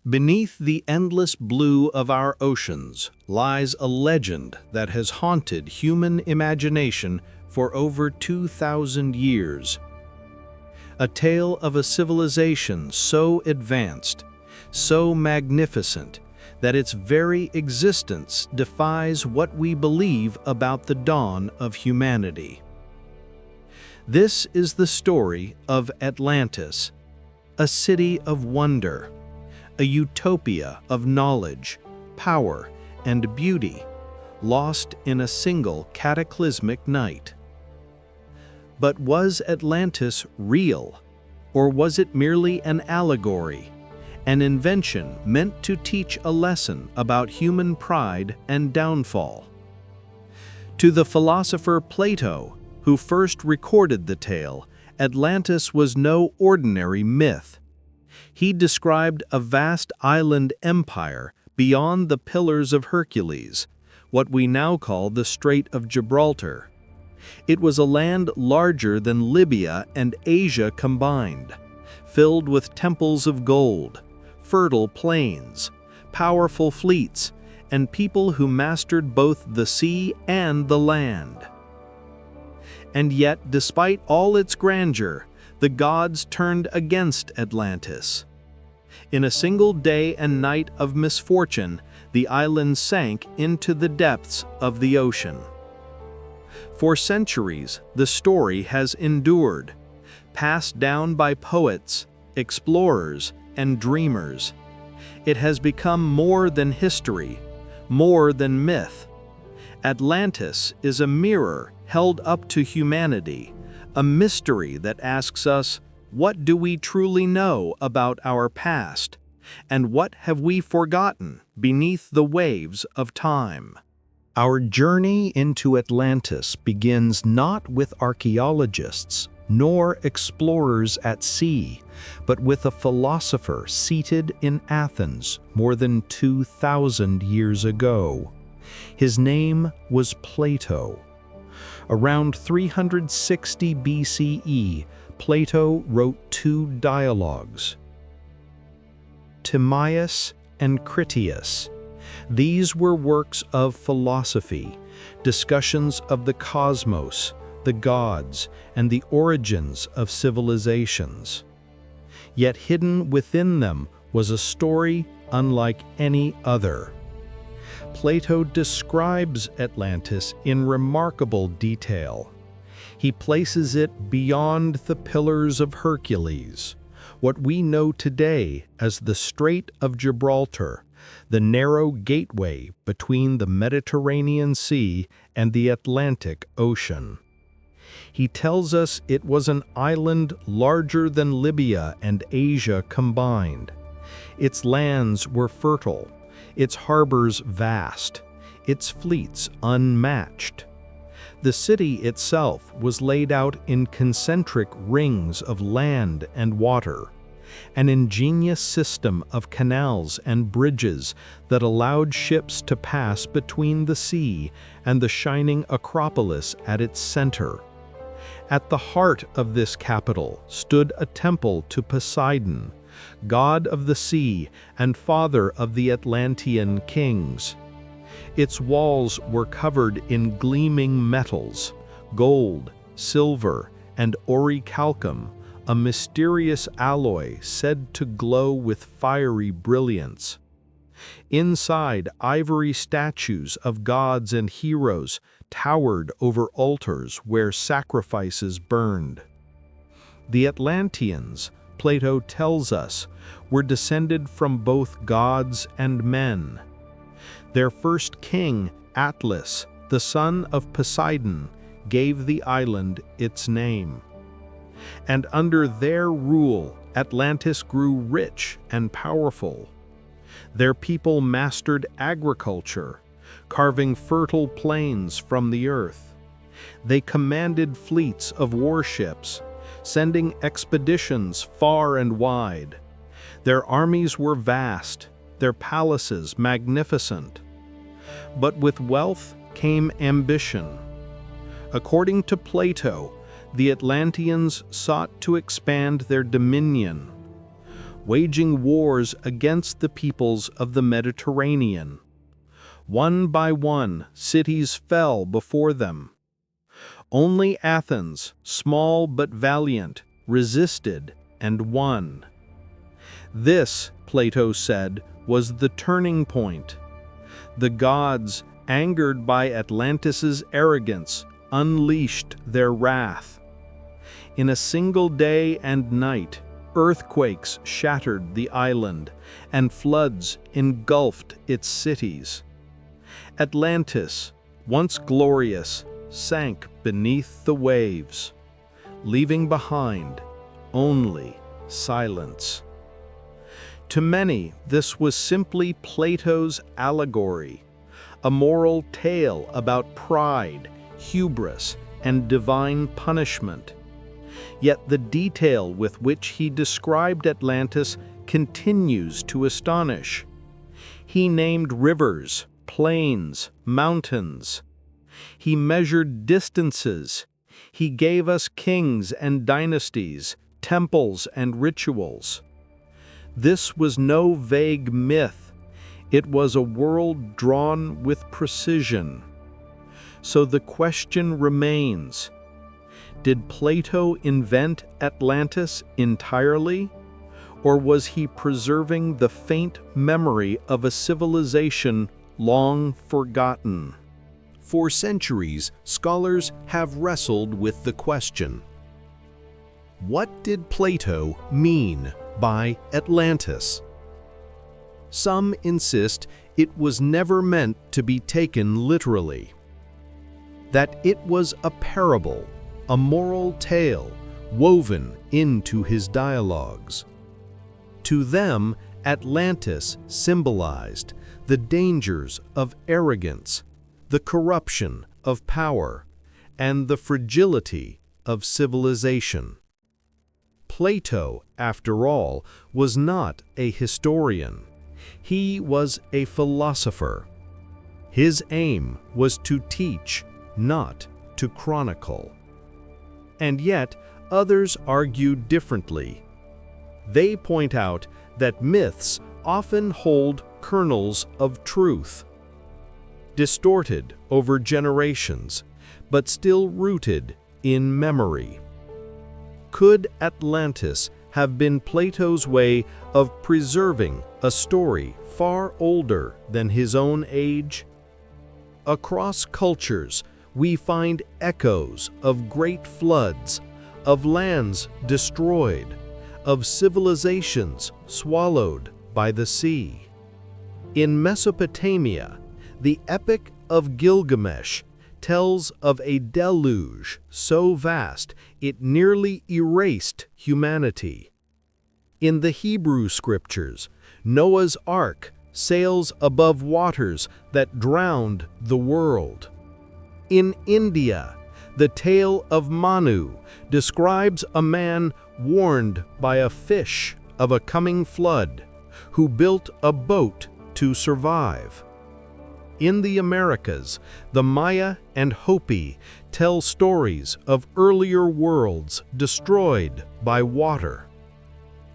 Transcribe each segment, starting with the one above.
Beneath the endless blue of our oceans lies a legend that has haunted human imagination for over 2,000 years. A tale of a civilization so advanced, so magnificent, that its very existence defies what we believe about the dawn of humanity. This is the story of Atlantis, a city of wonder, a utopia of knowledge, power, and beauty, lost in a single cataclysmic night. But was Atlantis real, or was it merely an allegory, an invention meant to teach a lesson about human pride and downfall? To the philosopher Plato, who first recorded the tale, Atlantis was no ordinary myth. He described a vast island empire beyond the Pillars of Hercules, what we now call the Strait of Gibraltar. It was a land larger than Libya and Asia combined, filled with temples of gold, fertile plains, powerful fleets, and people who mastered both the sea and the land. And yet, despite all its grandeur, the gods turned against Atlantis. In a single day and night of misfortune, the island sank into the depths of the ocean. For centuries, the story has endured, passed down by poets, explorers, and dreamers. It has become more than history, more than myth. Atlantis is a mirror held up to humanity, a mystery that asks us, what do we truly know about our past, and what have we forgotten beneath the waves of time? Our journey into Atlantis begins not with archaeologists nor explorers at sea, but with a philosopher seated in Athens more than 2,000 years ago. His name was Plato. Around 360 BCE, Plato wrote two dialogues, Timaeus and Critias. These were works of philosophy, discussions of the cosmos, the gods, and the origins of civilizations. Yet hidden within them was a story unlike any other. Plato describes Atlantis in remarkable detail. He places it beyond the Pillars of Hercules, what we know today as the Strait of Gibraltar, the narrow gateway between the Mediterranean Sea and the Atlantic Ocean. He tells us it was an island larger than Libya and Asia combined. Its lands were fertile, its harbors vast, its fleets unmatched. The city itself was laid out in concentric rings of land and water, an ingenious system of canals and bridges that allowed ships to pass between the sea and the shining Acropolis at its center. At the heart of this capital stood a temple to Poseidon, god of the sea and father of the Atlantean kings. Its walls were covered in gleaming metals, gold, silver, and orichalcum, a mysterious alloy said to glow with fiery brilliance. Inside, ivory statues of gods and heroes towered over altars where sacrifices burned. The Atlanteans, Plato tells us, were descended from both gods and men. Their first king, Atlas, the son of Poseidon, gave the island its name. And under their rule, Atlantis grew rich and powerful. Their people mastered agriculture, carving fertile plains from the earth. They commanded fleets of warships, sending expeditions far and wide. Their armies were vast, their palaces magnificent. But with wealth came ambition. According to Plato, the Atlanteans sought to expand their dominion. waging wars against the peoples of the Mediterranean. One by one, cities fell before them. Only Athens, small but valiant, resisted and won. This, Plato said, was the turning point. The gods, angered by Atlantis's arrogance, unleashed their wrath. In a single day and night, earthquakes shattered the island, and floods engulfed its cities. Atlantis, once glorious, sank beneath the waves, leaving behind only silence. To many, this was simply Plato's allegory, a moral tale about pride, hubris, and divine punishment. Yet the detail with which he described Atlantis continues to astonish. He named rivers, plains, mountains. He measured distances. He gave us kings and dynasties, temples and rituals. This was no vague myth. It was a world drawn with precision. So the question remains, did Plato invent Atlantis entirely? Or was he preserving the faint memory of a civilization long forgotten? For centuries, scholars have wrestled with the question. What did Plato mean by Atlantis? Some insist it was never meant to be taken literally, that it was a parable, a moral tale woven into his dialogues. To them, Atlantis symbolized the dangers of arrogance, the corruption of power, and the fragility of civilization. Plato, after all, was not a historian. He was a philosopher. His aim was to teach, not to chronicle. And yet, others argue differently. They point out that myths often hold kernels of truth, distorted over generations, but still rooted in memory. Could Atlantis have been Plato's way of preserving a story far older than his own age? Across cultures, we find echoes of great floods, of lands destroyed, of civilizations swallowed by the sea. In Mesopotamia, the Epic of Gilgamesh tells of a deluge so vast it nearly erased humanity. In the Hebrew scriptures, Noah's Ark sails above waters that drowned the world. In India, the tale of Manu describes a man warned by a fish of a coming flood, who built a boat to survive. In the Americas, the Maya and Hopi tell stories of earlier worlds destroyed by water.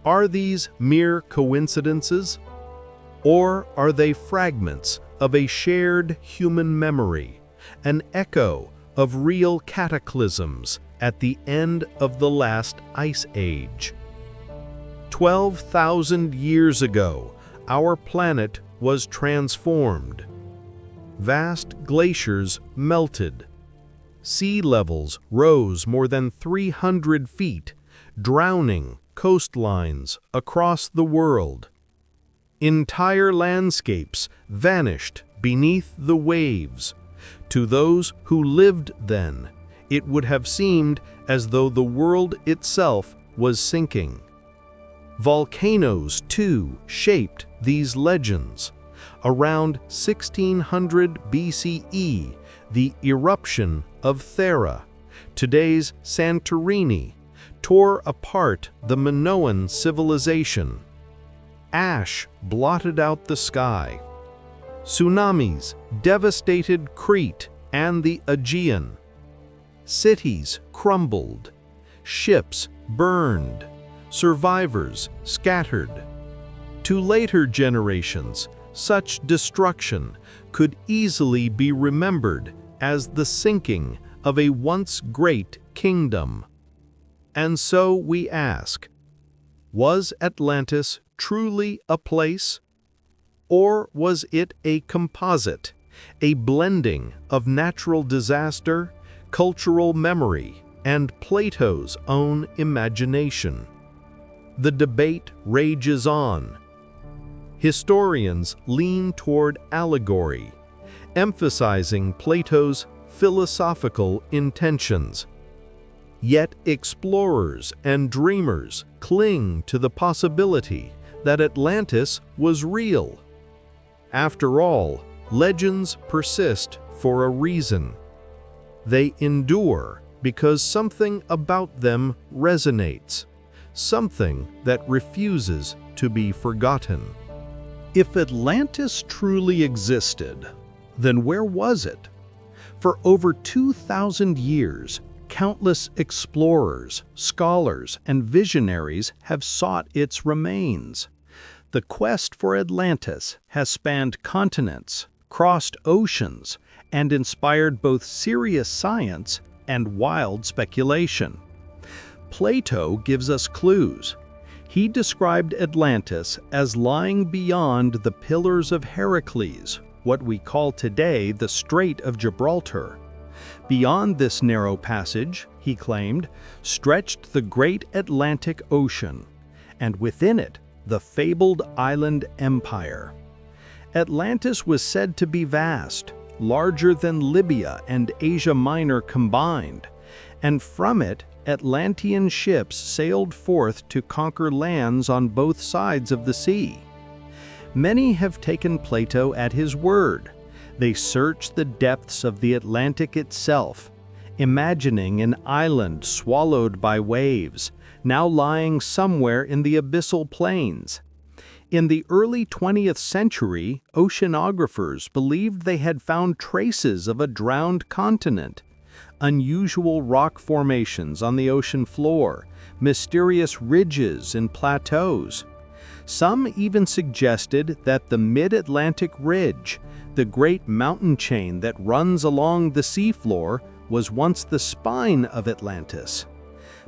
Are these mere coincidences? Or are they fragments of a shared human memory, an echo of real cataclysms at the end of the last ice age? 12,000 years ago, our planet was transformed. Vast glaciers melted. Sea levels rose more than 300 feet, drowning coastlines across the world. Entire landscapes vanished beneath the waves. To those who lived then, it would have seemed as though the world itself was sinking. Volcanoes, too, shaped these legends. Around 1600 BCE, the eruption of Thera, today's Santorini, tore apart the Minoan civilization. Ash blotted out the sky. Tsunamis devastated Crete and the Aegean. Cities crumbled. Ships burned. survivors scattered. To later generations, such destruction could easily be remembered as the sinking of a once great kingdom. And so we ask, was Atlantis truly a place? Or was it a composite, a blending of natural disaster, cultural memory, and Plato's own imagination? The debate rages on. Historians lean toward allegory, emphasizing Plato's philosophical intentions. Yet explorers and dreamers cling to the possibility that Atlantis was real. After all, legends persist for a reason. They endure because something about them resonates, something that refuses to be forgotten. If Atlantis truly existed, then where was it? For over 2,000 years, countless explorers, scholars, and visionaries have sought its remains. The quest for Atlantis has spanned continents, crossed oceans, and inspired both serious science and wild speculation. Plato gives us clues. He described Atlantis as lying beyond the Pillars of Heracles, what we call today the Strait of Gibraltar. Beyond this narrow passage, he claimed, stretched the great Atlantic Ocean, and within it, the fabled island empire. Atlantis was said to be vast, larger than Libya and Asia Minor combined, and from it, Atlantean ships sailed forth to conquer lands on both sides of the sea. Many have taken Plato at his word. They search the depths of the Atlantic itself, imagining an island swallowed by waves, now lying somewhere in the abyssal plains. In the early 20th century, oceanographers believed they had found traces of a drowned continent, unusual rock formations on the ocean floor, mysterious ridges and plateaus. Some even suggested that the Mid-Atlantic Ridge, the great mountain chain that runs along the seafloor, was once the spine of Atlantis.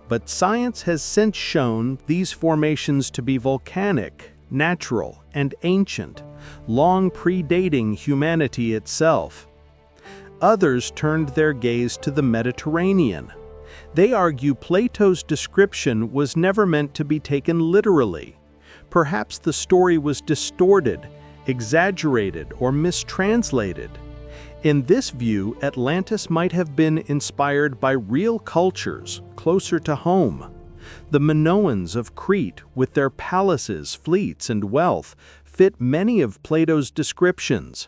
But science has since shown these formations to be volcanic, natural, and ancient, long predating humanity itself. Others turned their gaze to the Mediterranean. They argue Plato's description was never meant to be taken literally. Perhaps the story was distorted, exaggerated, or mistranslated. In this view, Atlantis might have been inspired by real cultures closer to home. The Minoans of Crete, with their palaces, fleets, and wealth, fit many of Plato's descriptions.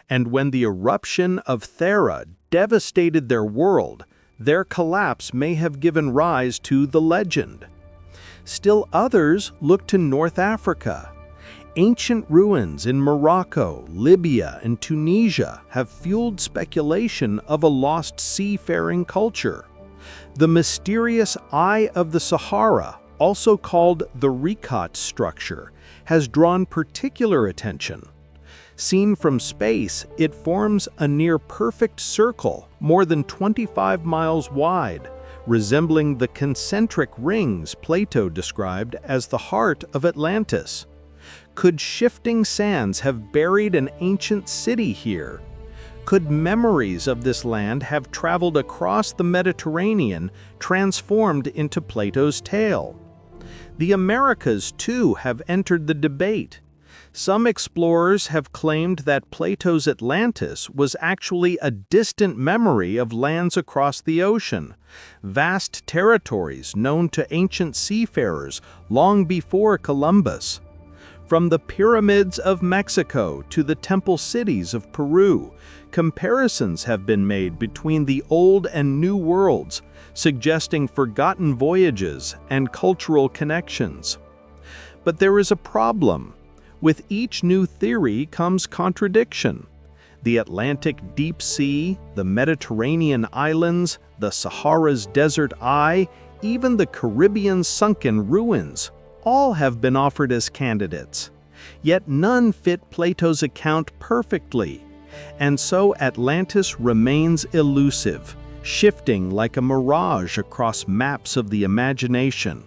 And when the eruption of Thera devastated their world, their collapse may have given rise to the legend. Still others look to North Africa. Ancient ruins in Morocco, Libya, and Tunisia have fueled speculation of a lost seafaring culture. The mysterious Eye of the Sahara, also called the Ricat structure, has drawn particular attention. Seen from space, it forms a near-perfect circle, more than 25 miles wide, resembling the concentric rings Plato described as the heart of Atlantis. Could shifting sands have buried an ancient city here? Could memories of this land have traveled across the Mediterranean, transformed into Plato's tale? The Americas, too, have entered the debate. Some explorers have claimed that Plato's Atlantis was actually a distant memory of lands across the ocean, vast territories known to ancient seafarers long before Columbus. From the pyramids of Mexico to the temple cities of Peru, comparisons have been made between the Old and New Worlds, suggesting forgotten voyages and cultural connections. But there is a problem. With each new theory comes contradiction. The Atlantic Deep Sea, the Mediterranean islands, the Sahara's desert eye, even the Caribbean sunken ruins, all have been offered as candidates. Yet none fit Plato's account perfectly, and so Atlantis remains elusive, shifting like a mirage across maps of the imagination.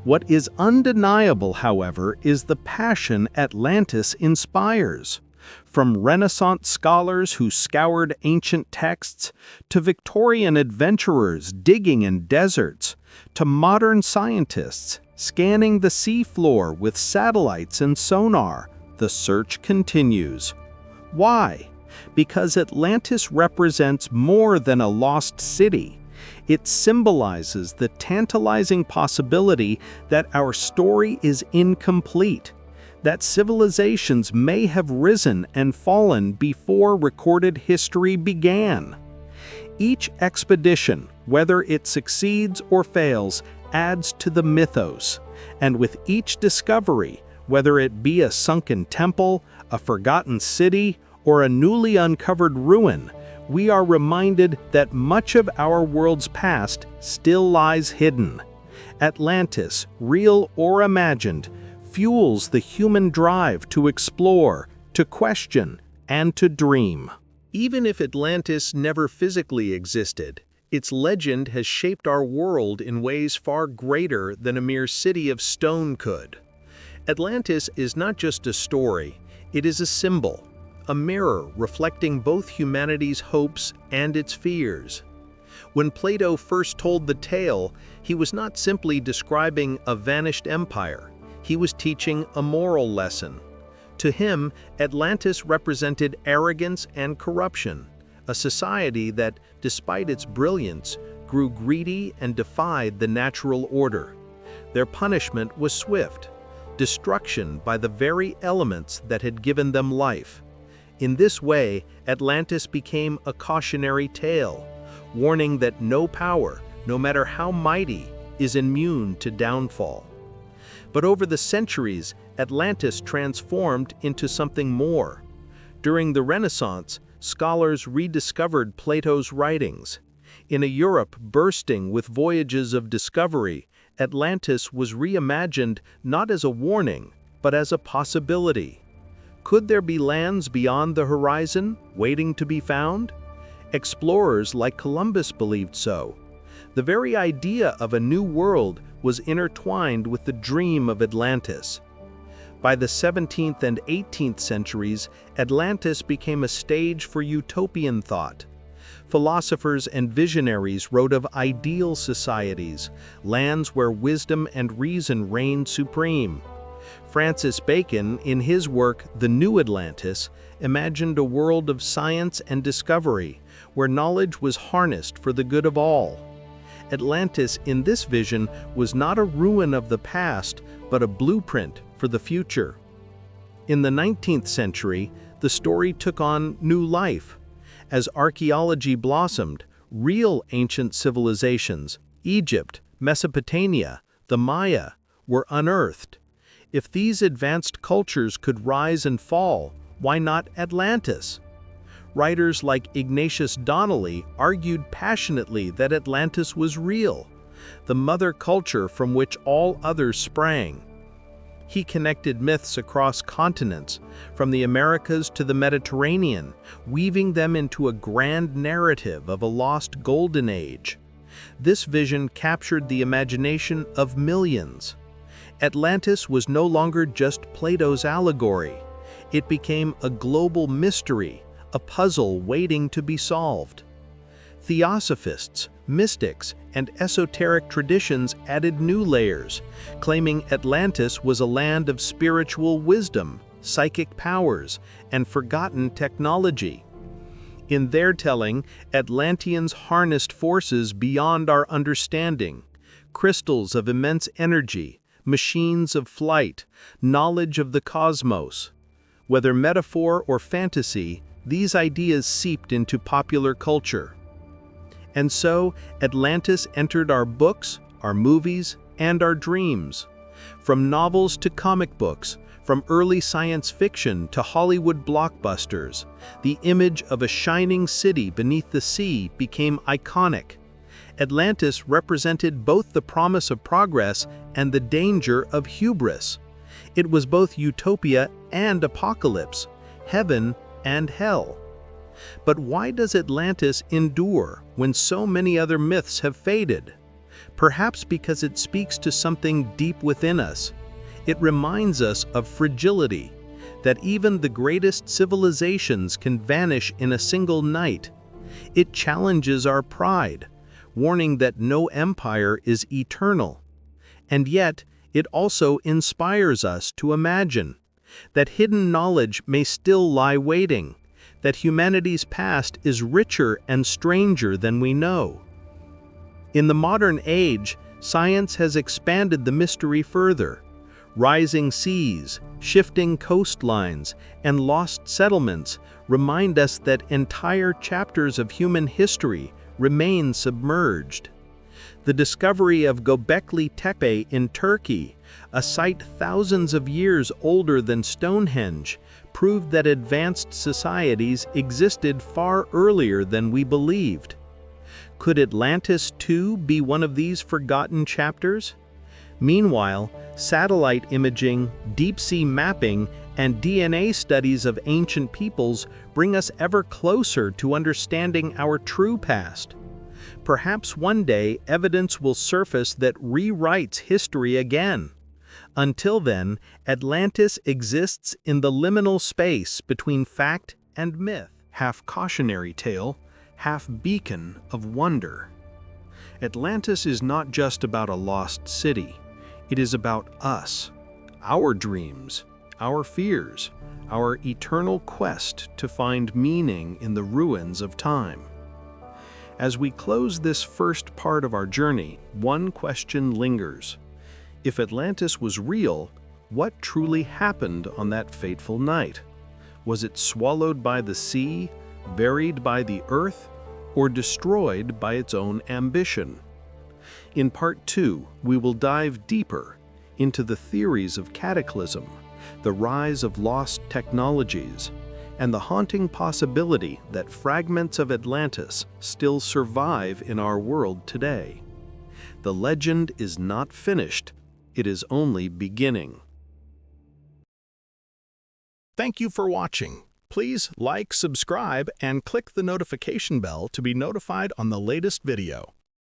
What is undeniable, however, is the passion Atlantis inspires. From Renaissance scholars who scoured ancient texts, to Victorian adventurers digging in deserts, to modern scientists scanning the seafloor with satellites and sonar, the search continues. Why? Because Atlantis represents more than a lost city. It symbolizes the tantalizing possibility that our story is incomplete, that civilizations may have risen and fallen before recorded history began. Each expedition, whether it succeeds or fails, adds to the mythos, and with each discovery, whether it be a sunken temple, a forgotten city, or a newly uncovered ruin, we are reminded that much of our world's past still lies hidden. Atlantis, real or imagined, fuels the human drive to explore, to question, and to dream. Even if Atlantis never physically existed, its legend has shaped our world in ways far greater than a mere city of stone could. Atlantis is not just a story, it is a symbol, a mirror reflecting both humanity's hopes and its fears. When Plato first told the tale, he was not simply describing a vanished empire, he was teaching a moral lesson. To him, Atlantis represented arrogance and corruption, a society that, despite its brilliance, grew greedy and defied the natural order. Their punishment was swift, destruction by the very elements that had given them life. In this way, Atlantis became a cautionary tale, warning that no power, no matter how mighty, is immune to downfall. But over the centuries, Atlantis transformed into something more. During the Renaissance, scholars rediscovered Plato's writings. In a Europe bursting with voyages of discovery, Atlantis was reimagined not as a warning, but as a possibility. Could there be lands beyond the horizon, waiting to be found? Explorers like Columbus believed so. The very idea of a new world was intertwined with the dream of Atlantis. By the 17th and 18th centuries, Atlantis became a stage for utopian thought. Philosophers and visionaries wrote of ideal societies, lands where wisdom and reason reigned supreme. Francis Bacon, in his work The New Atlantis, imagined a world of science and discovery, where knowledge was harnessed for the good of all. Atlantis, in this vision, was not a ruin of the past, but a blueprint for the future. In the 19th century, the story took on new life. As archaeology blossomed, real ancient civilizations, Egypt, Mesopotamia, the Maya, were unearthed. If these advanced cultures could rise and fall, why not Atlantis? Writers like Ignatius Donnelly argued passionately that Atlantis was real, the mother culture from which all others sprang. He connected myths across continents, from the Americas to the Mediterranean, weaving them into a grand narrative of a lost golden age. This vision captured the imagination of millions. Atlantis was no longer just Plato's allegory. It became a global mystery, a puzzle waiting to be solved. Theosophists, mystics, and esoteric traditions added new layers, claiming Atlantis was a land of spiritual wisdom, psychic powers, and forgotten technology. In their telling, Atlanteans harnessed forces beyond our understanding, crystals of immense energy, machines of flight, knowledge of the cosmos. Whether metaphor or fantasy, these ideas seeped into popular culture. And so, Atlantis entered our books, our movies, and our dreams. From novels to comic books, from early science fiction to Hollywood blockbusters, the image of a shining city beneath the sea became iconic. Atlantis represented both the promise of progress and the danger of hubris. It was both utopia and apocalypse, heaven and hell. But why does Atlantis endure when so many other myths have faded? Perhaps because it speaks to something deep within us. It reminds us of fragility, that even the greatest civilizations can vanish in a single night. It challenges our pride, warning that no empire is eternal. And yet, it also inspires us to imagine that hidden knowledge may still lie waiting, that humanity's past is richer and stranger than we know. In the modern age, science has expanded the mystery further. Rising seas, shifting coastlines, and lost settlements remind us that entire chapters of human history remain submerged. The discovery of Göbekli Tepe in Turkey, a site thousands of years older than Stonehenge, proved that advanced societies existed far earlier than we believed. Could Atlantis too be one of these forgotten chapters? Meanwhile, satellite imaging, deep-sea mapping, and DNA studies of ancient peoples bring us ever closer to understanding our true past. Perhaps one day evidence will surface that rewrites history again. Until then, Atlantis exists in the liminal space between fact and myth. Half cautionary tale, half beacon of wonder. Atlantis is not just about a lost city. It is about us, our dreams, our fears, our eternal quest to find meaning in the ruins of time. As we close this first part of our journey, one question lingers. If Atlantis was real, what truly happened on that fateful night? Was it swallowed by the sea, buried by the earth, or destroyed by its own ambition? In Part 2, we will dive deeper into the theories of cataclysm, the rise of lost technologies, and the haunting possibility that fragments of Atlantis still survive in our world today. The legend is not finished, it is only beginning. Thank you for watching. Please like, subscribe, and click the notification bell to be notified on the latest video.